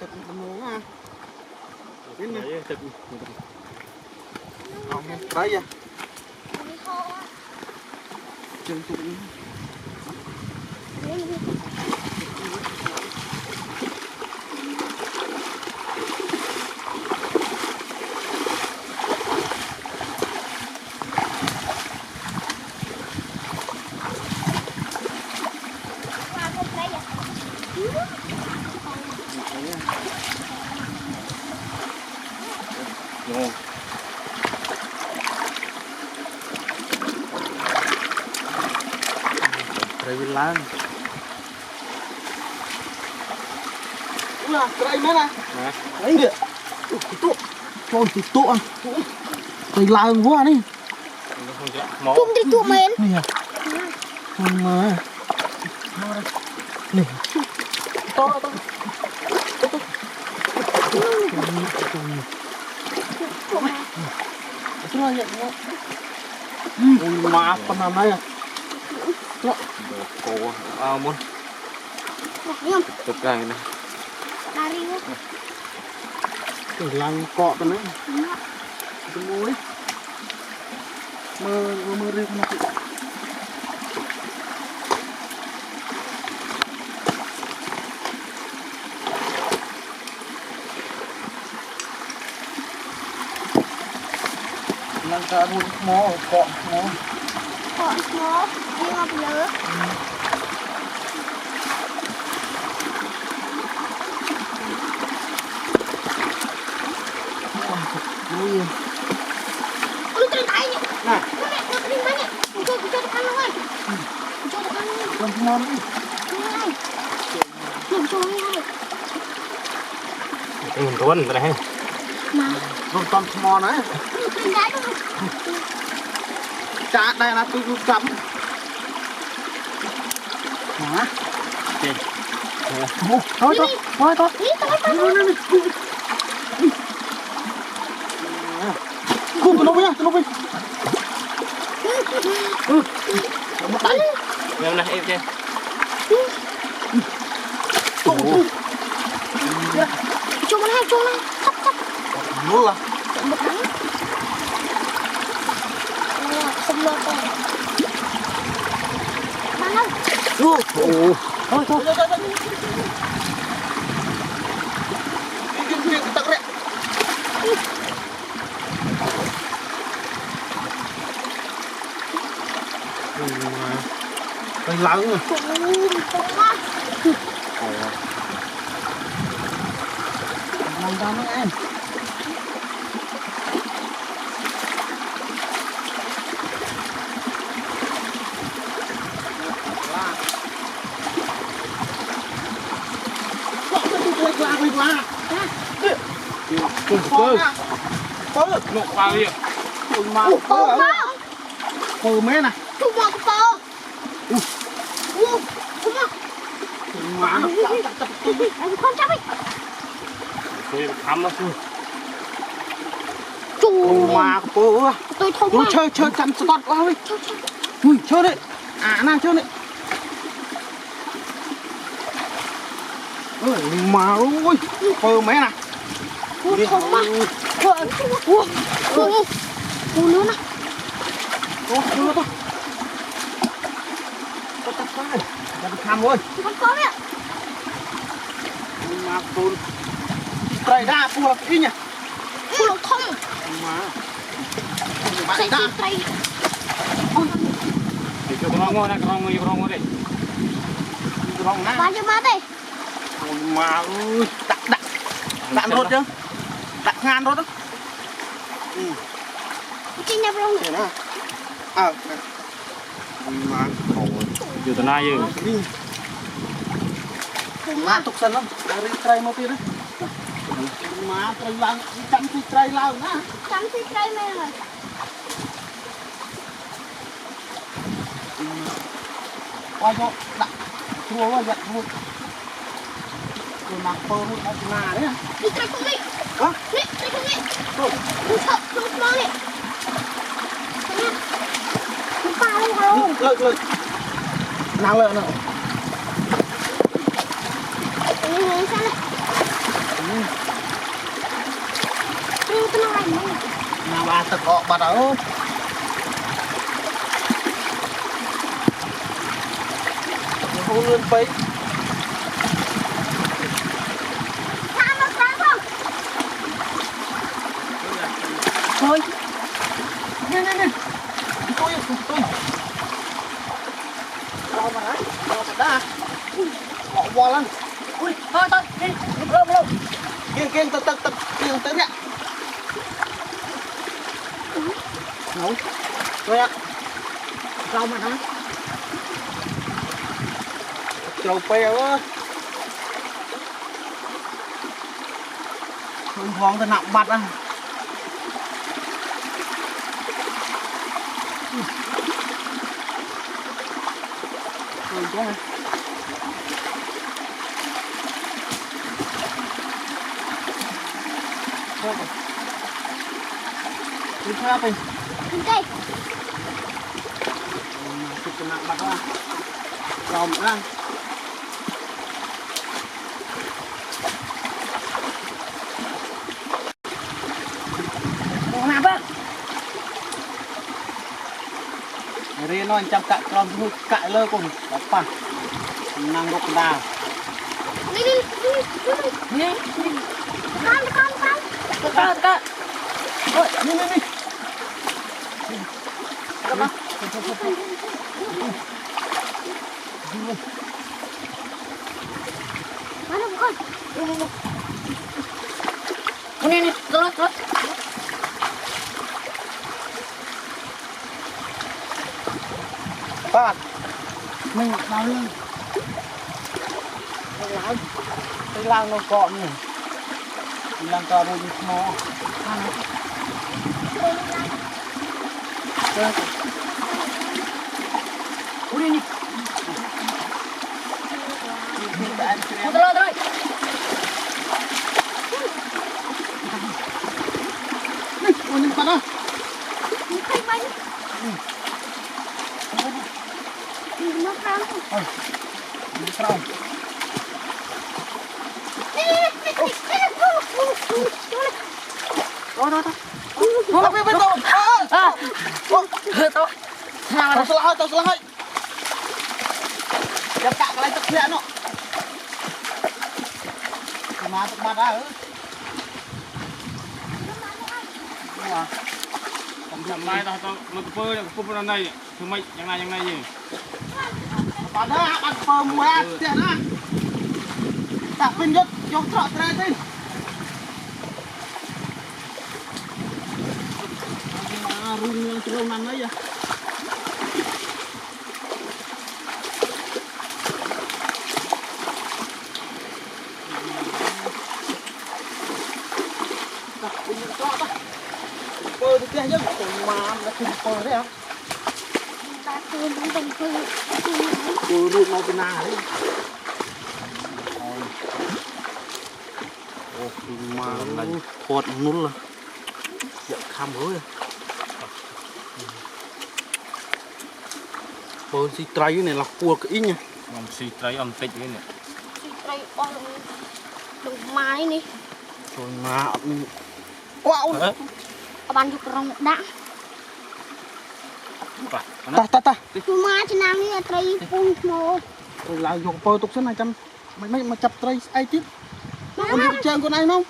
Tụt muốn à. Biết nè. Tụt. Không, đấy à. Chân tụi. Lan. Ủa, cái này nè. Đấy kìa. Tụ. Trời tụ à. Cây lan quá đi. Tụm đi tụm men. Không mà. Này. To to. Mà con nào đây à? Cổ muốn cực này này cái lăng cọ con đấy cái mũi mơ riêng nó lăng cả mũi mó cọ mó đi ngọc nhớ lu trên tay nhỉ này nó đi mấy nhỉ cho được ăn luôn ơi cho được ăn luôn con ngon đi này đừng cho ngay cái mình tuấn cái này con ngon đấy trên đáy luôn chả đây là tôi cắm hả thôi cùng nó với một tay em này em chơi cho nó hai thấp luôn là một thắng không lo con mang không thôi cái tắc rẽ cái lắng rồi làm ra nó em nụ vào đi mà mấy này tụi mò to mà con chắc đi thì thắm nó mà cô tôi thông nó chơi chăm spot quá đi ui chơi đấy nè chơi đấy mà ui cô mấy này không mà cô nữa nè đưa tôi có tắt quá này làm tham ơi con có đấy ạ mà cô trời đa phù hợp ý nhỉ cô lộc thông mà xây đa cây thì cho con ngon này con ngon đây rong nè bán cho má đây mà ơi đạn rốt chứ đạn ngàn rốt đó cái nhập rong này nè mà từ từ nay chứ mà tục sân lắm dari try một tí đấy mà try lang chăm thì try lao nè chăm thì cây mẹ rồi qua cho đặt thua qua giật thua rồi mặc phơ một ngà đấy đi cây không đi hả đi không đi không sợ không lo đi không pha đâu không lợi nào lợi nào sao này mà tự có bắt đầu không luôn phải Sao nó sáng không? thôi nè tôi rau mà đấy rau mà đá bỏ bò lên ui thôi đi lâu kiêng tật kiêng tới nè nấu tôi ạ rau mà đấy trâu peo á không hoang ta nặng bạt à rồi quá này thôi đi theo mình Đây. chụp cái nặng bạt ra rau nữa riêng nó chăm cạn con hút cạn lơ cùng đọc phản năng gục đào Đi. Con. thôi đi Mana bukan? Ini terus. bạn mình vào lưng cái lang nó cọm này lang cọm rồi nó ui đi Terus. ui bạn ơi Bukan banyak. Lima franc. đi sau thôi biết đâu tao selahai jam kak kelai tek dia no masuk mata wah Làm mai tao nó cứ phơi nó ra đây thứ mấyយ៉ាងnày gì bạn đó ăn phơ mua tiền á tak pin dốt dốt trọ tre tin mà rung lâu năm đấy vậy tak pin trọ ta phơ được tiền chứ mà nó không phơ đấy hả Ta turun tầm phương. tôi rụt nó bên nào đấy mà là thọt nút là dạo khám hối rồi gì trái này là cua cái ít nha làm xì trái âm tịch cái này Đây đồng mai nih. rồi mà wow Abang juga orang dak. ta Cuma cenang ni tray pun mau. rồi là dùng bơ tục sân này trăm mấy mà chập trái ai tiếp con đi chơi con này không